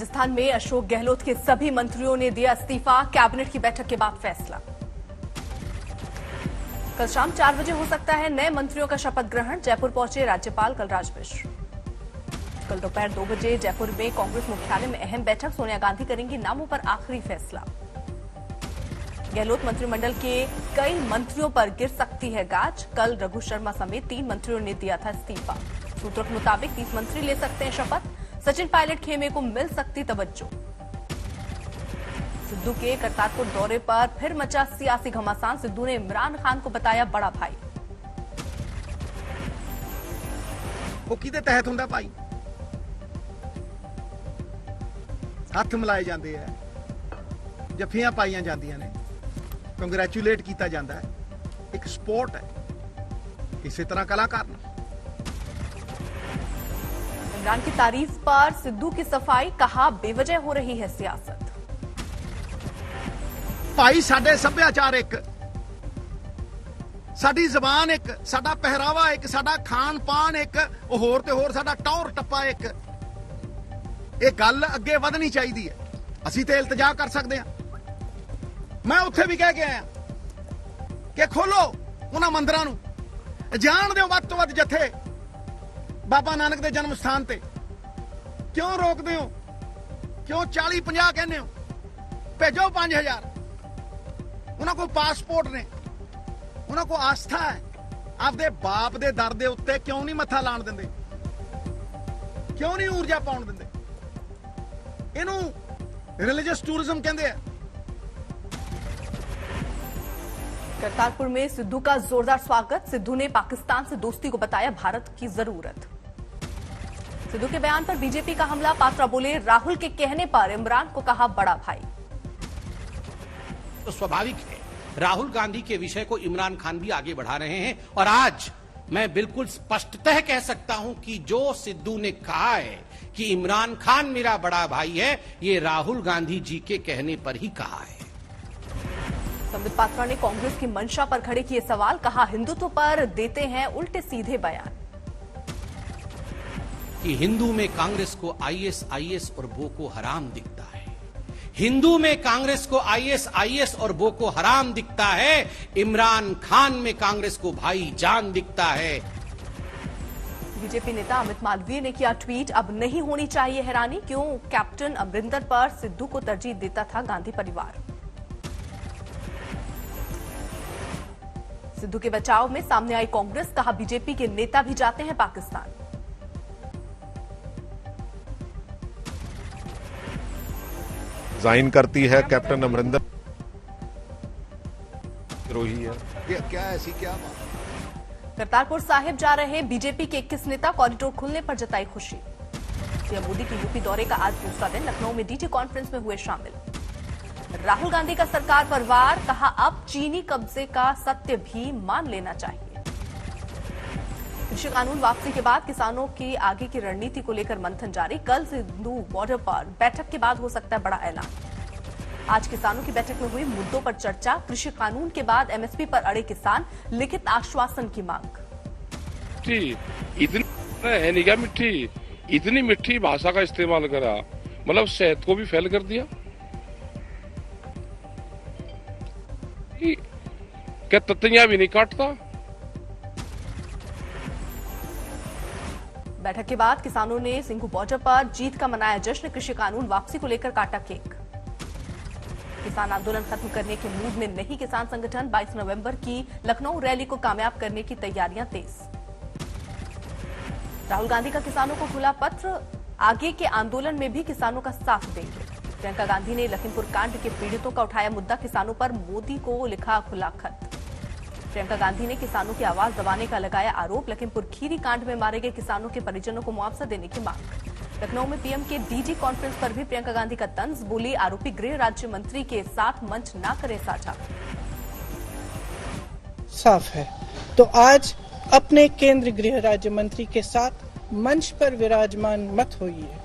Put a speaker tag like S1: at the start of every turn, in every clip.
S1: राजस्थान में अशोक गहलोत के सभी मंत्रियों ने दिया इस्तीफा, कैबिनेट की बैठक के बाद फैसला। कल शाम 4 बजे हो सकता है नए मंत्रियों का शपथ ग्रहण, जयपुर पहुंचे राज्यपाल कलराज मिश्र। कल दोपहर 2 बजे जयपुर में कांग्रेस मुख्यालय में अहम बैठक, सोनिया गांधी करेंगी नामों पर आखिरी फैसला। गहलोत मंत्रिमंडल के कई मंत्रियों पर गिर सकती है गाज, कल रघु शर्मा समेत 3 मंत्रियों ने दिया था इस्तीफा। सूत्रों के मुताबिक 30 मंत्री ले सकते हैं शपथ, सचिन पायलट खेमे को मिल सकती तवज्जो। सिद्धू के करतारपुर दौरे पर फिर मचा सियासी घमासान, सिद्धू ने इमरान खान को बताया बड़ा भाई।
S2: वो किहदे तहत हुंदा भाई, हथ मिलाए जाते हैं, जफियां पाईयां जांदियां ने, कंग्रेचुलेट किया जाता है, एक स्पोर्ट है, इसी तरह कलाकार ने।
S1: इमरान की तारीफ पर सिद्धू की सफाई, कहा बेवजह हो रही है सियासत।
S2: भाई साडे सभ्याचार एक, साडी जबान एक, साडा पहरावा एक, साडा खान पान एक, होर ते होर साडा टौर टप्पा एक। ये गल अगे वधनी चाहिए है, असीं ते इल्तजा कर सकते हैं। मैं उत्थे भी कह के आया कि खोलो उन्हां मंदिरां नूं, जाण दिओ वध तों वध जथे बाबा नानक दे जन्म स्थान ते। क्यों रोकदे हो, क्यों 40-50 कहने हो, भेजो 5000। उन्हां कोल पासपोर्ट ने, उन्हां कोल आस्था है, आपदे बाप दे दर दे उत्ते क्यों नहीं मत्था लाण दिंदे, क्यों नहीं ऊर्जा पाउण दिंदे? इनू रिलीजियस टूरिज्म कहंदे आ।
S1: करतारपुर में सिद्धू का जोरदार स्वागत, सिद्धू ने पाकिस्तान से दोस्ती को बताया भारत की जरूरत। सिद्धू के बयान पर बीजेपी का हमला, पात्रा बोले राहुल के कहने पर इमरान को कहा बड़ा भाई।
S3: तो स्वाभाविक है, राहुल गांधी के विषय को इमरान खान भी आगे बढ़ा रहे हैं और आज मैं बिल्कुल स्पष्टतः कह सकता हूं कि जो सिद्धू ने कहा है कि इमरान खान मेरा बड़ा भाई है, ये राहुल गांधी जी के कहने पर ही कहा है।
S1: संबित पात्रा ने कांग्रेस की मंशा पर खड़े किए सवाल, कहा हिंदुत्व पर देते हैं उल्टे सीधे बयान।
S3: कि हिंदू में कांग्रेस को आईएस और बोको हराम दिखता है, हिंदू में कांग्रेस को आईएस और बोको हराम दिखता है, इमरान खान में कांग्रेस को भाईजान दिखता है।
S1: बीजेपी नेता अमित मालवीय ने किया ट्वीट, अब नहीं होनी चाहिए हैरानी, क्यों कैप्टन अमरिंदर पर सिद्धू को तरजीह देता था गांधी परिवार। सिद्धू के बचाव में सामने आई कांग्रेस, कहा बीजेपी के नेता भी जाते हैं पाकिस्तान।
S4: रिजाइन करती है कैप्टन अमरिंदर, द्रोही है
S2: क्या ऐसी क्या बात।
S1: करतारपुर साहिब जा रहे बीजेपी के 21 नेता, कॉरिडोर खुलने पर जताई खुशी। पीएम मोदी के यूपी दौरे का आज दूसरा दिन, लखनऊ में डीटी कॉन्फ्रेंस में हुए शामिल। राहुल गांधी का सरकार पर वार, कहा अब चीनी कब्जे का सत्य भी मान लेना चाहिए। कृषि कानून वापसी के बाद किसानों की आगे की रणनीति को लेकर मंथन जारी, कल सिद्धू बॉर्डर पर बैठक के बाद हो सकता है बड़ा ऐलान। आज किसानों की बैठक में हुई मुद्दों पर चर्चा, कृषि कानून के बाद एमएसपी पर अड़े किसान, लिखित आश्वासन की मांग।
S5: इतनी मिठी भाषा का इस्तेमाल करा, मतलब सेहत को भी फेल कर दिया। क्या तत्तियां भी नहीं काटता।
S1: बैठक के बाद किसानों ने सिंघू बॉर्डर पर जीत का मनाया जश्न, कृषि कानून वापसी को लेकर काटा केक। किसान आंदोलन खत्म करने के मूड में नहीं किसान संगठन, 22 नवंबर की लखनऊ रैली को कामयाब करने की तैयारियां तेज। राहुल गांधी का किसानों को खुला पत्र, आगे के आंदोलन में भी किसानों का साथ देंगे। प्रियंका गांधी ने लखीमपुर कांड के पीड़ितों का उठाया मुद्दा, किसानों पर मोदी को लिखा खुला खत। प्रियंका गांधी ने किसानों की आवाज दबाने का लगाया आरोप, लखीमपुर खीरी कांड में मारे गए किसानों के परिजनों को मुआवजा देने की मांग। लखनऊ में पीएम के डीजी कॉन्फ्रेंस पर भी प्रियंका गांधी का तंज, बोली आरोपी गृह राज्य मंत्री के साथ मंच न करें साझा।
S6: साफ है तो आज अपने केंद्रीय गृह राज्य मंत्री के साथ मंच पर विराजमान मत होइए।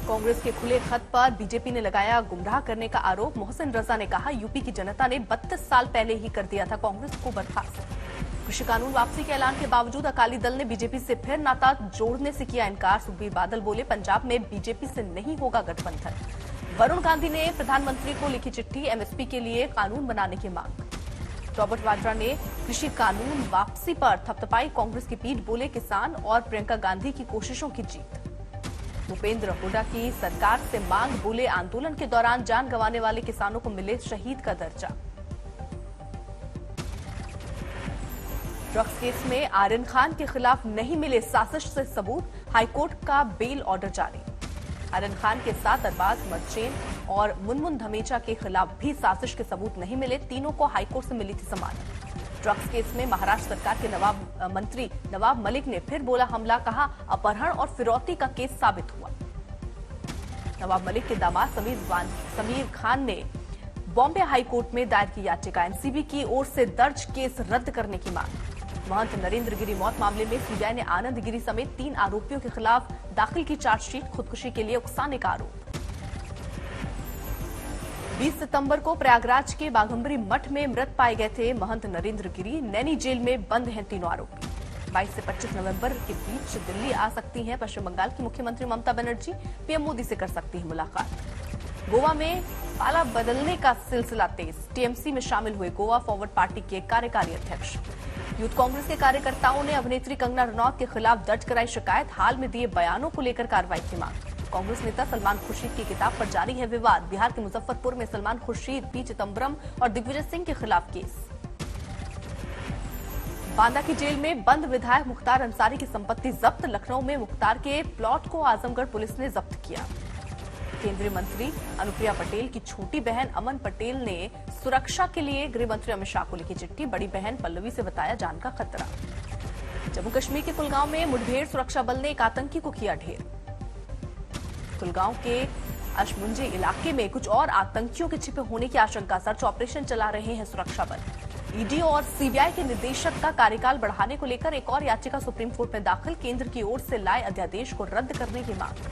S1: कांग्रेस के खुले खत पर बीजेपी ने लगाया गुमराह करने का आरोप, मोहसिन रजा ने कहा यूपी की जनता ने 32 साल पहले ही कर दिया था कांग्रेस को बर्खास्त। कृषि कानून वापसी के ऐलान के बावजूद अकाली दल ने बीजेपी से फिर नाता जोड़ने से किया इनकार। सुखबीर बादल बोले, पंजाब में बीजेपी से नहीं होगा गठबंधन। वरुण गांधी ने प्रधानमंत्री को लिखी चिट्ठी, एमएसपी के लिए कानून बनाने की मांग। रॉबर्ट वाड्रा ने कृषि कानून वापसी पर थपथपाई कांग्रेस की पीठ, बोले किसान और प्रियंका गांधी की कोशिशों की जीत। भूपेंद्र हुड्डा की सरकार से मांग, बोले आंदोलन के दौरान जान गंवाने वाले किसानों को मिले शहीद का दर्जा। ड्रग्स केस में आर्यन खान के खिलाफ नहीं मिले साजिश से सबूत, हाईकोर्ट का बेल ऑर्डर जारी। आर्यन खान के साथ अरबाज मर्चेंट और मुनमुन धमेचा के खिलाफ भी साजिश के सबूत नहीं मिले, तीनों को हाईकोर्ट से मिली थी जमानत। ड्रग्स केस में महाराष्ट्र सरकार के मंत्री नवाब मलिक ने फिर बोला हमला, कहा अपहरण और फिरौती का केस साबित हुआ। नवाब मलिक के दामाद समीर खान ने बॉम्बे हाईकोर्ट में दायर की याचिका, एनसीबी की ओर से दर्ज केस रद्द करने की मांग। महंत नरेंद्र गिरी मौत मामले में सीबीआई ने आनंद गिरी समेत 3 आरोपियों के खिलाफ दाखिल की चार्जशीट, खुदकुशी के लिए उकसाने का आरोप। 20 सितंबर को प्रयागराज के बाघंबरी मठ में मृत पाए गए थे महंत नरेंद्र गिरी, नैनी जेल में बंद हैं तीनों आरोपी। 22 से 25 नवंबर के बीच दिल्ली आ सकती हैं पश्चिम बंगाल की मुख्यमंत्री ममता बनर्जी, पीएम मोदी से कर सकती है मुलाकात। गोवा में पाला बदलने का सिलसिला तेज, टीएमसी में शामिल हुए गोवा फॉरवर्ड पार्टी के कार्यकारी अध्यक्ष। यूथ कांग्रेस के कार्यकर्ताओं ने अभिनेत्री कंगना रनौत के खिलाफ दर्ज कराई शिकायत, हाल में दिए बयानों को लेकर कार्रवाई की मांग। कांग्रेस नेता सलमान खुर्शीद की किताब पर जारी है विवाद, बिहार के मुजफ्फरपुर में सलमान खुर्शीद, पी चिदम्बरम और दिग्विजय सिंह के खिलाफ केस। बांदा की जेल में बंद विधायक मुख्तार अंसारी की संपत्ति जब्त, लखनऊ में मुख्तार के प्लॉट को आजमगढ़ पुलिस ने जब्त किया। केंद्रीय मंत्री अनुप्रिया पटेल की छोटी बहन अमन पटेल ने सुरक्षा के लिए गृह मंत्री अमित शाह को लिखी चिट्ठी, बड़ी बहन पल्लवी से बताया जान का खतरा। जम्मू कश्मीर के कुलगांव में मुठभेड़, सुरक्षा बल ने एक आतंकी को किया ढेर। कुलगांव के अशमुंजे इलाके में कुछ और आतंकियों के छिपे होने की आशंका, सर्च ऑपरेशन चला रहे हैं सुरक्षा बल। ईडी और सीबीआई के निदेशक का कार्यकाल बढ़ाने को लेकर एक और याचिका सुप्रीम कोर्ट में दाखिल, केंद्र की ओर से लाए अध्यादेश को रद्द करने की मांग।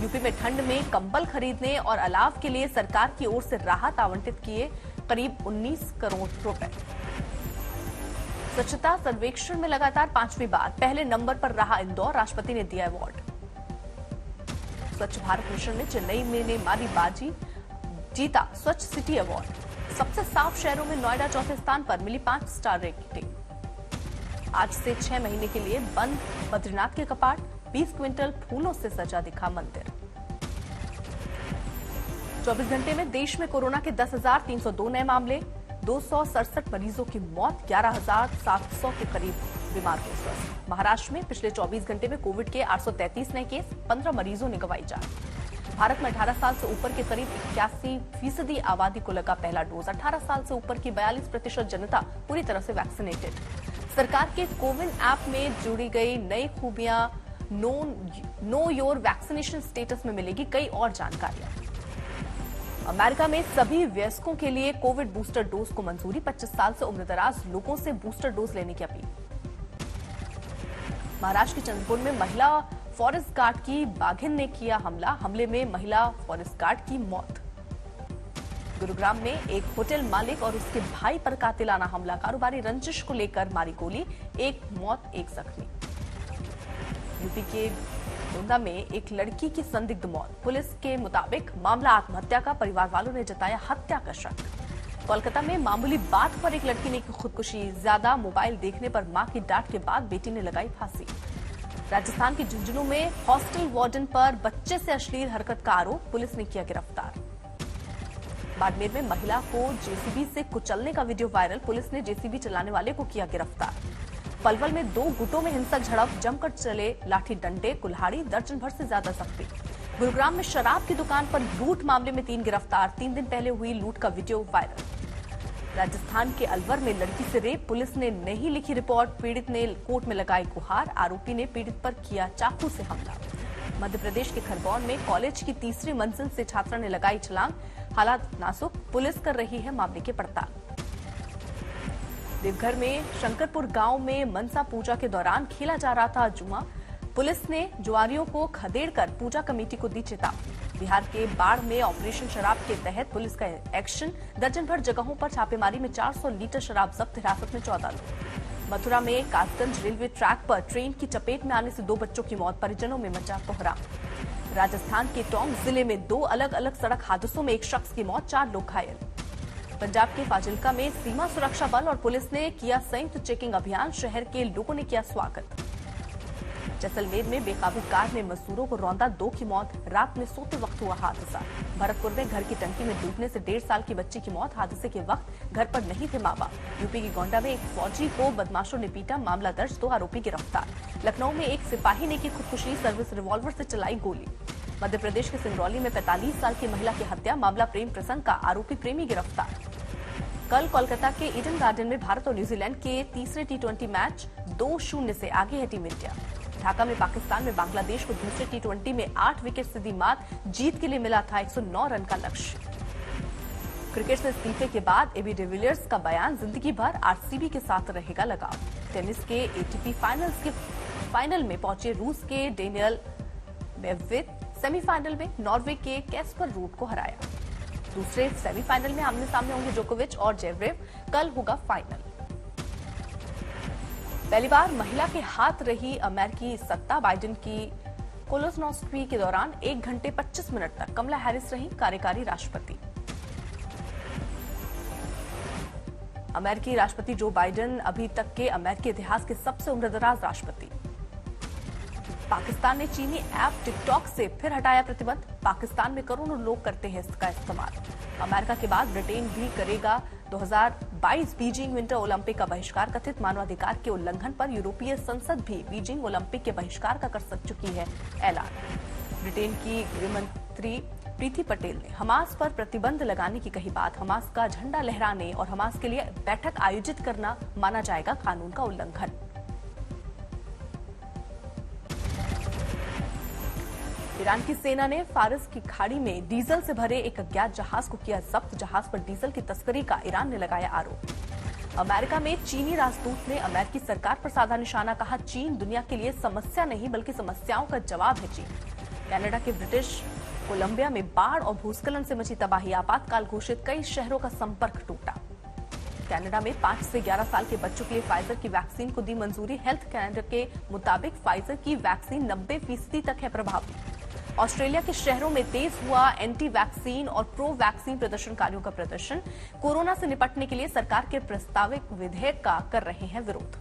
S1: यूपी में ठंड में कंबल खरीदने और अलाव के लिए सरकार की ओर से राहत आवंटित किए करीब 19 करोड़ रुपए। स्वच्छता सर्वेक्षण में लगातार 5वीं बार पहले नंबर पर रहा इंदौर, राष्ट्रपति ने दिया अवार्ड। स्वच्छ भारत मिशन ने चेन्नई में ने मारी बाजी, जीता स्वच्छ सिटी अवार्ड। सबसे साफ शहरों में नोएडा चौथे स्थान पर, मिली 5 स्टार रेटिंग। आज से 6 महीने के लिए बंद बद्रीनाथ के कपाट, 20 क्विंटल फूलों से सजा दिखा मंदिर। 24 घंटे में देश में कोरोना के 10,302 नए मामले, 267 मरीजों की मौत, 11,700 के करीब बीमार हुए स्वस्थ। महाराष्ट्र में पिछले 24 घंटे में कोविड के 833 नए केस, 15 मरीजों ने गंवाई जान। भारत में 18 साल से ऊपर के करीब 81% आबादी को लगा पहला डोज, 18 साल से ऊपर की 42% जनता पूरी तरह से वैक्सीनेटेड। सरकार के कोविन ऐप में जुड़ी गई नई खूबियां, नो योर वैक्सीनेशन स्टेटस में मिलेगी कई और जानकारियां। अमेरिका में सभी वयस्कों के लिए कोविड बूस्टर डोज को मंजूरी, 25 साल से उम्रदराज लोगों से बूस्टर डोज लेने की अपील। महाराष्ट्र के चंद्रपुर में महिला फॉरेस्ट गार्ड की बाघिन ने किया हमला, हमले में महिला फॉरेस्ट गार्ड की मौत। गुरुग्राम में एक होटल मालिक और उसके भाई पर कातिलाना हमला, कारोबारी रंजिश को लेकर मारी गोली, एक मौत एक जख्मी। यूपी के गोंडा में एक लड़की की संदिग्ध मौत, पुलिस के मुताबिक मामला आत्महत्या का, परिवार वालों ने जताया हत्या का शक। कोलकाता में मामूली बात पर एक लड़की ने की खुदकुशी, ज्यादा मोबाइल देखने पर मां की डांट के बाद बेटी ने लगाई फांसी। राजस्थान के झुंझुनू में हॉस्टल वार्डन पर बच्चे से अश्लील हरकत का आरोप, पुलिस ने किया गिरफ्तार। बाड़मेर में महिला को जेसीबी से कुचलने का वीडियो वायरल, पुलिस ने जेसीबी चलाने वाले को किया गिरफ्तार। पलवल में 2 गुटों में हिंसक झड़प, जमकर चले लाठी डंडे, कुल्हाड़ी, दर्जन भर से ज्यादा जख्मी। गुरुग्राम में शराब की दुकान पर लूट मामले में 3 गिरफ्तार, 3 दिन पहले हुई लूट का वीडियो वायरल। राजस्थान के अलवर में लड़की से रेप, पुलिस ने नहीं लिखी रिपोर्ट, पीड़ित ने कोर्ट में लगाई गुहार, आरोपी ने पीड़ित पर किया चाकू से हमला। मध्य प्रदेश के खरगोन में कॉलेज की 3री मंजिल से छात्रा ने लगाई छलांग, हालात नाजुक, पुलिस कर रही है मामले की पड़ताल। देवघर में शंकरपुर गांव में मनसा पूजा के दौरान खेला जा रहा था जुआ, पुलिस ने जुआरियों को खदेड़कर पूजा कमेटी को दी चेतावनी। बिहार के बाढ़ में ऑपरेशन शराब के तहत पुलिस का एक्शन, दर्जन भर जगहों पर छापेमारी में 400 लीटर शराब जब्त, हिरासत में 14 लोग। मथुरा में कासगंज रेलवे ट्रैक पर ट्रेन की चपेट में आने से 2 बच्चों की मौत, परिजनों में मचा कोहराम। राजस्थान के टोंक जिले में 2 अलग अलग सड़क हादसों में 1 शख्स की मौत, 4 लोग घायल। पंजाब के फाजिल्का में सीमा सुरक्षा बल और पुलिस ने किया संयुक्त चेकिंग अभियान, शहर के लोगों ने किया स्वागत। जैसलमेर में बेकाबू कार ने मजदूरों को रौंदा, 2 की मौत, रात में सोते वक्त हुआ हादसा। भरतपुर में घर की टंकी में डूबने से 1.5 साल की बच्ची की मौत, हादसे के वक्त घर पर नहीं थे मां बाप। यूपी की गोंडा में एक फौजी को बदमाशों ने पीटा, मामला दर्ज, 2 आरोपी गिरफ्तार। लखनऊ में एक सिपाही ने की खुदकुशी, सर्विस रिवॉल्वर से चलाई गोली। मध्य प्रदेश के सिंगरौली में 45 साल की महिला की हत्या, मामला प्रेम प्रसंग का, आरोपी प्रेमी गिरफ्तार। कल कोलकाता के ईडन गार्डन में भारत और न्यूजीलैंड के तीसरे T20 मैच 2-0 से आगे है टीम इंडिया। ढाका में पाकिस्तान में बांग्लादेश को दूसरे T20 में 8 विकेट से दी मात, जीत के लिए मिला था 109 रन का लक्ष्य। क्रिकेट से इस्तीफे के बाद एबी डिविलियर्स का बयान, जिंदगी भर आरसीबी के साथ रहेगा लगाव। टेनिस के एटीपी फाइनल में पहुंचे रूस के डेनियल मेडवेडेव सेमीफाइनल में नॉर्वे के कैस्पर रूड को हराया। दूसरे सेमीफाइनल में आमने सामने होंगे जोकोविच और जेवरेव, कल होगा फाइनल। पहली बार महिला के हाथ रही अमेरिकी सत्ता, बाइडेन की कोलोनोस्कोपी के दौरान 1 घंटे 25 मिनट तक कमला हैरिस रही कार्यकारी राष्ट्रपति। अमेरिकी राष्ट्रपति जो बाइडेन अभी तक के अमेरिकी इतिहास के सबसे उम्रदराज राष्ट्रपति। पाकिस्तान ने चीनी ऐप टिकटॉक से फिर हटाया प्रतिबंध, पाकिस्तान में करोड़ों लोग करते हैं इसका इस्तेमाल। अमेरिका के बाद ब्रिटेन भी करेगा 2022 बीजिंग विंटर ओलंपिक का बहिष्कार, कथित मानवाधिकार के उल्लंघन पर यूरोपीय संसद भी बीजिंग ओलंपिक के बहिष्कार का कर चुकी है ऐलान। ब्रिटेन की गृहमंत्री प्रीति पटेल ने हमास पर प्रतिबंध लगाने की कही बात, हमास का झंडा लहराने और हमास के लिए बैठक आयोजित करना माना जाएगा कानून का उल्लंघन। ईरान की सेना ने फारस की खाड़ी में डीजल से भरे एक अज्ञात जहाज को किया जब्त, जहाज पर डीजल की तस्करी का ईरान ने लगाया आरोप। अमेरिका में चीनी राजदूत ने अमेरिकी सरकार पर साधा निशाना, कहा चीन दुनिया के लिए समस्या नहीं बल्कि समस्याओं का जवाब है चीन। कनाडा के ब्रिटिश कोलंबिया में बाढ़ और भूस्खलन से मची तबाही, आपातकाल घोषित, कई शहरों का संपर्क टूटा। कनाडा में 5 से 11 साल के बच्चों के लिए फाइजर की वैक्सीन को दी मंजूरी, हेल्थ कनाडा के मुताबिक फाइजर की वैक्सीन 90% तक है प्रभावी। ऑस्ट्रेलिया के शहरों में तेज हुआ एंटी वैक्सीन और प्रो वैक्सीन प्रदर्शनकारियों का प्रदर्शन, कोरोना से निपटने के लिए सरकार के प्रस्तावित विधेयक का कर रहे हैं विरोध।